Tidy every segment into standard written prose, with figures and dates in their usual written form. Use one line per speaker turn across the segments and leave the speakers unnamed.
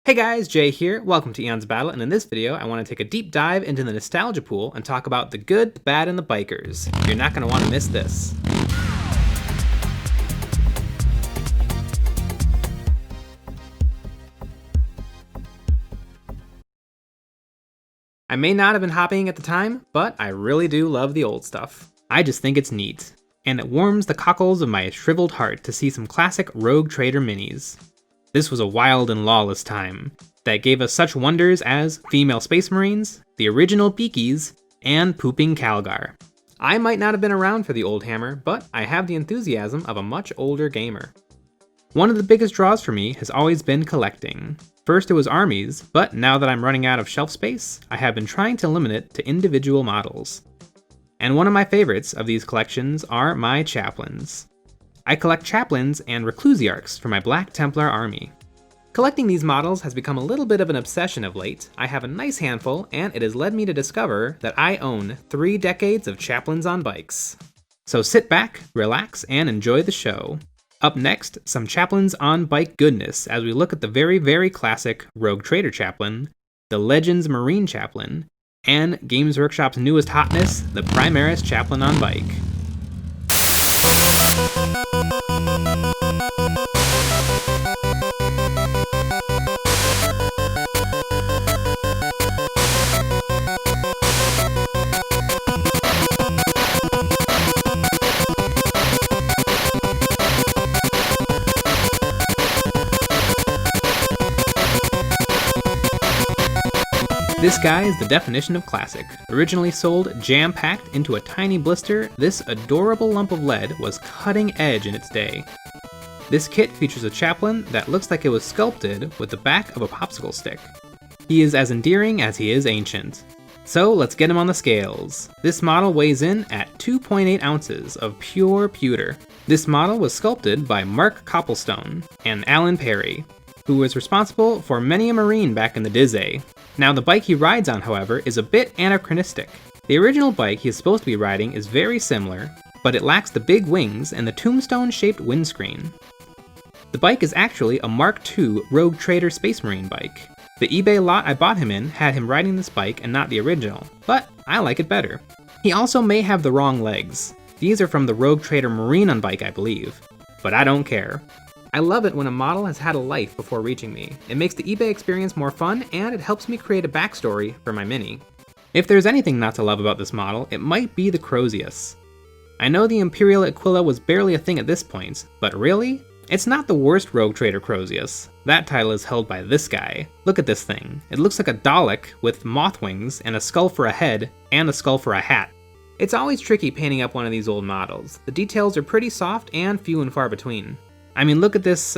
Hey guys, Jay here, welcome to EonsOfBattle, and in this video I want to take a deep dive into the nostalgia pool and talk about the good, the bad, and the bikers. You're not going to want to miss this. I may not have been hobbying at the time, but I really do love the old stuff. I just think it's neat, and it warms the cockles of my shriveled heart to see some classic Rogue Trader minis. This was a wild and lawless time that gave us such wonders as female space marines, the original beakies, and pooping Calgar. I might not have been around for the old hammer, but I have the enthusiasm of a much older gamer. One of the biggest draws for me has always been collecting. First it was armies, but now that I'm running out of shelf space, I have been trying to limit it to individual models. And one of my favorites of these collections are my chaplains. I collect chaplains and reclusiarchs for my Black Templar army. Collecting these models has become a little bit of an obsession of late. I have a nice handful, and it has led me to discover that I own 3 decades of chaplains on bikes. So sit back, relax, and enjoy the show. Up next, some chaplains on bike goodness as we look at the very classic Rogue Trader Chaplain, the Legends Marine Chaplain, and Games Workshop's newest hotness, the Primarist Chaplain on bike. This guy is the definition of classic. Originally sold jam-packed into a tiny blister, this adorable lump of lead was cutting edge in its day. This kit features a chaplain that looks like it was sculpted with the back of a popsicle stick. He is as endearing as he is ancient. So let's get him on the scales. This model weighs in at 2.8 ounces of pure pewter. This model was sculpted by Mark Copplestone and Alan Perry, who was responsible for many a Marine back in the Dizzy. Now the bike he rides on, however, is a bit anachronistic. The original bike he is supposed to be riding is very similar, but it lacks the big wings and the tombstone-shaped windscreen. The bike is actually a Mark II Rogue Trader Space Marine bike. The eBay lot I bought him in had him riding this bike and not the original, but I like it better. He also may have the wrong legs. These are from the Rogue Trader Marine on bike, I believe, but I don't care. I love it when a model has had a life before reaching me. It makes the eBay experience more fun, and it helps me create a backstory for my mini. If there's anything not to love about this model, it might be the Crozius. I know the Imperial Aquila was barely a thing at this point, but really? It's not the worst Rogue Trader Crozius. That title is held by this guy. Look at this thing. It looks like a Dalek with moth wings and a skull for a head, and a skull for a hat. It's always tricky painting up one of these old models. The details are pretty soft and few and far between. I mean, look at this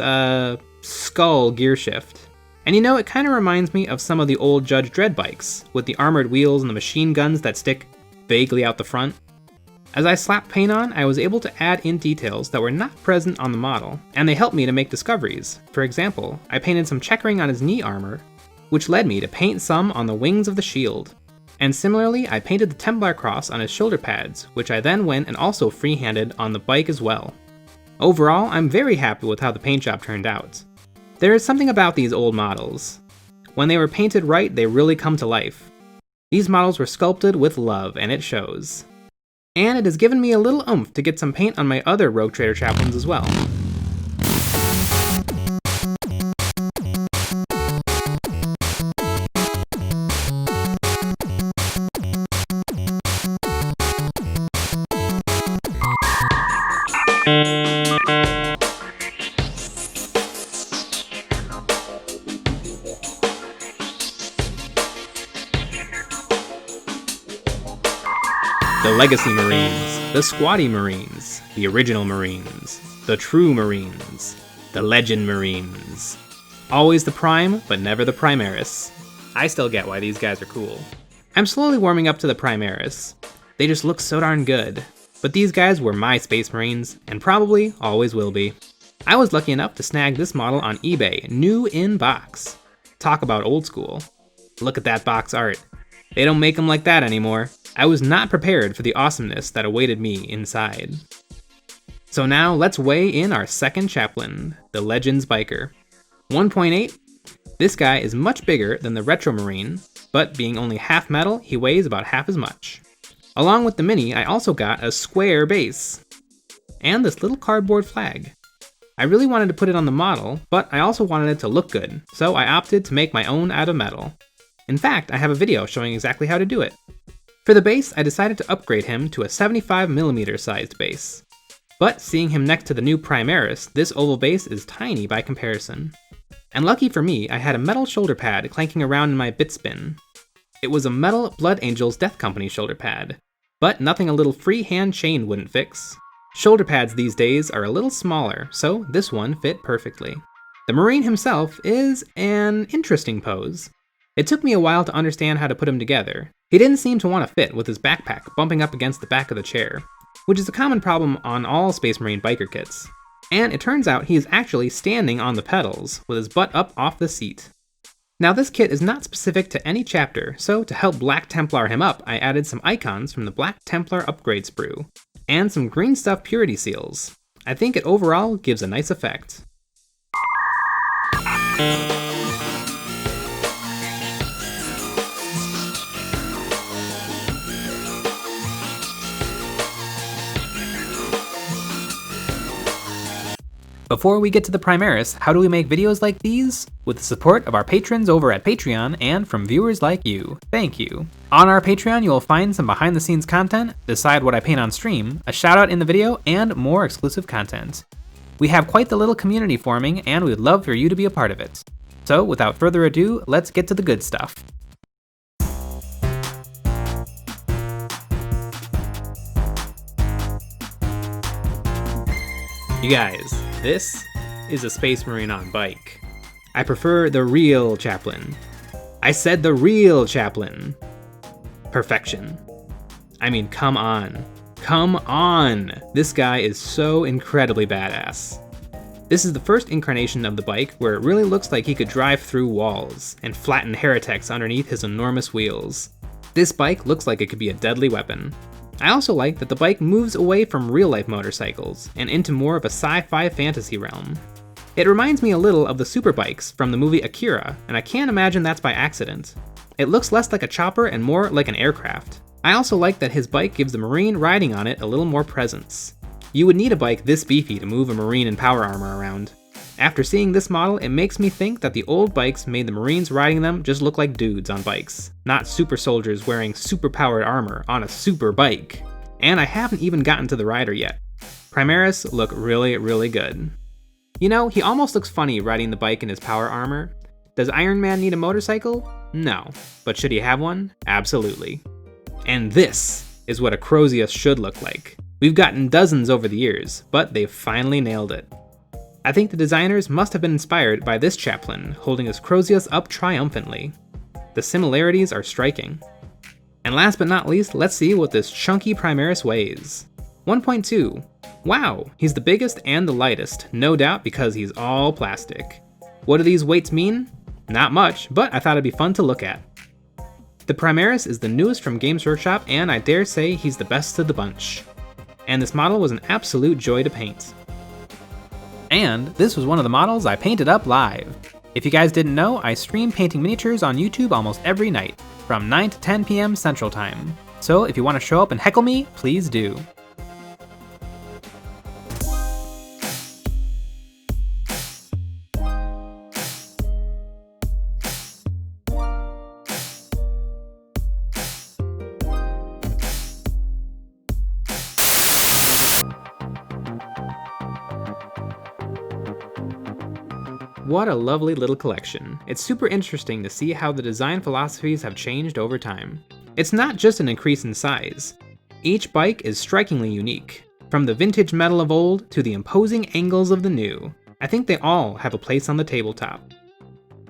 skull gear shift. And you know, it kind of reminds me of some of the old Judge Dredd bikes, with the armored wheels and the machine guns that stick vaguely out the front. As I slapped paint on, I was able to add in details that were not present on the model, and they helped me to make discoveries. For example, I painted some checkering on his knee armor, which led me to paint some on the wings of the shield. And similarly, I painted the Templar cross on his shoulder pads, which I then went and also freehanded on the bike as well. Overall, I'm very happy with how the paint job turned out. There is something about these old models. When they were painted right, they really come to life. These models were sculpted with love, and it shows. And it has given me a little oomph to get some paint on my other Rogue Trader chaplains as well. The Legacy Marines, the Squatty Marines, the Original Marines, the True Marines, the Legend Marines. Always the Prime, but never the Primaris. I still get why these guys are cool. I'm slowly warming up to the Primaris. They just look so darn good. But these guys were my Space Marines, and probably always will be. I was lucky enough to snag this model on eBay, new in box. Talk about old school. Look at that box art. They don't make them like that anymore. I was not prepared for the awesomeness that awaited me inside. So now let's weigh in our second chaplain, the Legends Biker. 1.8. This guy is much bigger than the Retro Marine, but being only half metal, he weighs about half as much. Along with the Mini, I also got a square base, and this little cardboard flag. I really wanted to put it on the model, but I also wanted it to look good, so I opted to make my own out of metal. In fact, I have a video showing exactly how to do it. For the base, I decided to upgrade him to a 75mm sized base. But seeing him next to the new Primarist, this oval base is tiny by comparison. And lucky for me, I had a metal shoulder pad clanking around in my bit spin. It was a metal Blood Angels Death Company shoulder pad, but nothing a little freehand chain wouldn't fix. Shoulder pads these days are a little smaller, so this one fit perfectly. The Marine himself is an interesting pose. It took me a while to understand how to put him together. He didn't seem to want to fit with his backpack bumping up against the back of the chair, which is a common problem on all Space Marine biker kits. And it turns out he is actually standing on the pedals, with his butt up off the seat. Now this kit is not specific to any chapter, so to help Black Templar him up, I added some icons from the Black Templar upgrade sprue, and some green stuff purity seals. I think it overall gives a nice effect. Before we get to the Primaris, how do we make videos like these? With the support of our patrons over at Patreon and from viewers like you. Thank you. On our Patreon, you will find some behind the scenes content, decide what I paint on stream, a shout out in the video, and more exclusive content. We have quite the little community forming, and we'd love for you to be a part of it. So without further ado, let's get to the good stuff. You guys, this is a Space Marine on bike. I prefer the real Chaplain. I said the real Chaplain. Perfection. I mean, come on. Come on! This guy is so incredibly badass. This is the first incarnation of the bike where it really looks like he could drive through walls and flatten heretics underneath his enormous wheels. This bike looks like it could be a deadly weapon. I also like that the bike moves away from real-life motorcycles and into more of a sci-fi fantasy realm. It reminds me a little of the superbikes from the movie Akira, and I can't imagine that's by accident. It looks less like a chopper and more like an aircraft. I also like that his bike gives the Marine riding on it a little more presence. You would need a bike this beefy to move a Marine in power armor around. After seeing this model, it makes me think that the old bikes made the Marines riding them just look like dudes on bikes, not super soldiers wearing super powered armor on a super bike. And I haven't even gotten to the rider yet. Primaris look really, really good. You know, he almost looks funny riding the bike in his power armor. Does Iron Man need a motorcycle? No. But should he have one? Absolutely. And this is what a Crozius should look like. We've gotten dozens over the years, but they've finally nailed it. I think the designers must have been inspired by this Chaplain holding his Crozius up triumphantly. The similarities are striking. And last but not least, let's see what this chunky Primaris weighs. 1.2. Wow, he's the biggest and the lightest, no doubt because he's all plastic. What do these weights mean? Not much, but I thought it'd be fun to look at. The Primaris is the newest from Games Workshop, and I dare say he's the best of the bunch. And this model was an absolute joy to paint. And this was one of the models I painted up live. If you guys didn't know, I stream painting miniatures on YouTube almost every night, from 9 to 10 p.m. Central Time. So if you want to show up and heckle me, please do. What a lovely little collection. It's super interesting to see how the design philosophies have changed over time. It's not just an increase in size. Each bike is strikingly unique, from the vintage metal of old to the imposing angles of the new. I think they all have a place on the tabletop.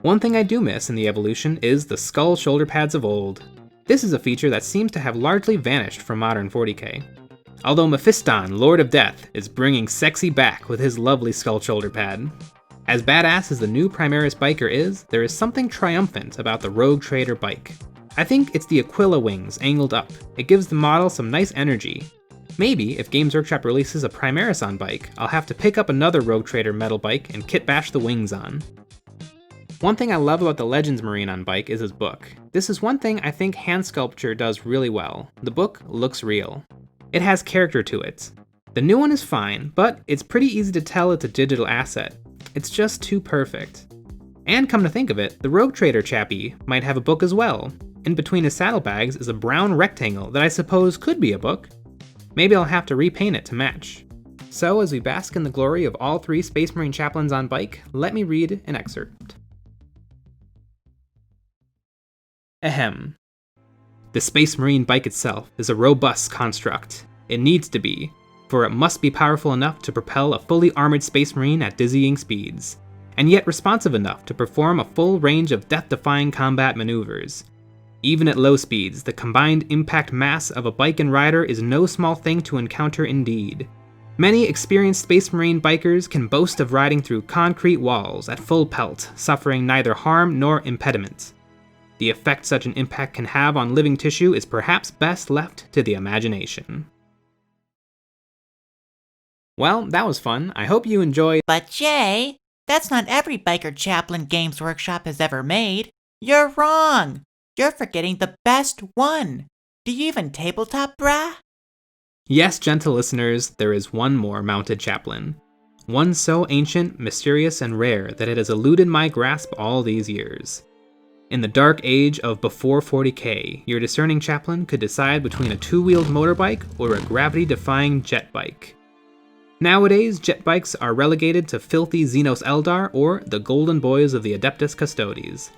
One thing I do miss in the evolution is the skull shoulder pads of old. This is a feature that seems to have largely vanished from modern 40k. Although Mephiston, Lord of Death, is bringing sexy back with his lovely skull shoulder pad. As badass as the new Primaris biker is, there is something triumphant about the Rogue Trader bike. I think it's the Aquila wings angled up. It gives the model some nice energy. Maybe, if Games Workshop releases a Primaris on bike, I'll have to pick up another Rogue Trader metal bike and kit bash the wings on. One thing I love about the Legends Marine on bike is his book. This is one thing I think hand sculpture does really well. The book looks real. It has character to it. The new one is fine, but it's pretty easy to tell it's a digital asset. It's just too perfect. And come to think of it, the Rogue Trader chappie might have a book as well. In between his saddlebags is a brown rectangle that I suppose could be a book. Maybe I'll have to repaint it to match. So as we bask in the glory of all three Space Marine chaplains on bike, let me read an excerpt. Ahem. The Space Marine bike itself is a robust construct. It needs to be, for it must be powerful enough to propel a fully armored Space Marine at dizzying speeds, and yet responsive enough to perform a full range of death-defying combat maneuvers. Even at low speeds, the combined impact mass of a bike and rider is no small thing to encounter indeed. Many experienced Space Marine bikers can boast of riding through concrete walls at full pelt, suffering neither harm nor impediment. The effect such an impact can have on living tissue is perhaps best left to the imagination. Well, that was fun. I hope you enjoyed.
But Jay, that's not every biker chaplain Games Workshop has ever made. You're wrong. You're forgetting the best one. Do you even tabletop, brah?
Yes, gentle listeners, there is one more mounted chaplain. One so ancient, mysterious, and rare that it has eluded my grasp all these years. In the dark age of before 40k, your discerning chaplain could decide between a two-wheeled motorbike or a gravity-defying jet bike. Nowadays, jet bikes are relegated to filthy Xenos Eldar or the golden boys of the Adeptus Custodes.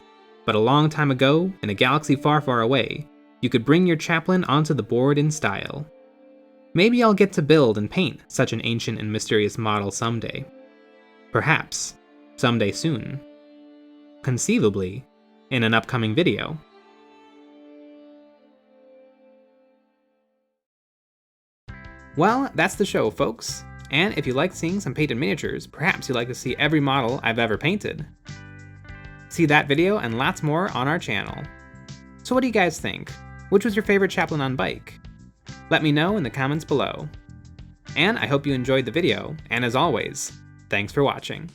But a long time ago, in a galaxy far, far away, you could bring your chaplain onto the board in style. Maybe I'll get to build and paint such an ancient and mysterious model someday. Perhaps, someday soon. Conceivably, in an upcoming video. Well, that's the show, folks. And if you like seeing some painted miniatures, perhaps you'd like to see every model I've ever painted. See that video and lots more on our channel. So what do you guys think? Which was your favorite chaplain on bike? Let me know in the comments below. And I hope you enjoyed the video, and as always, thanks for watching.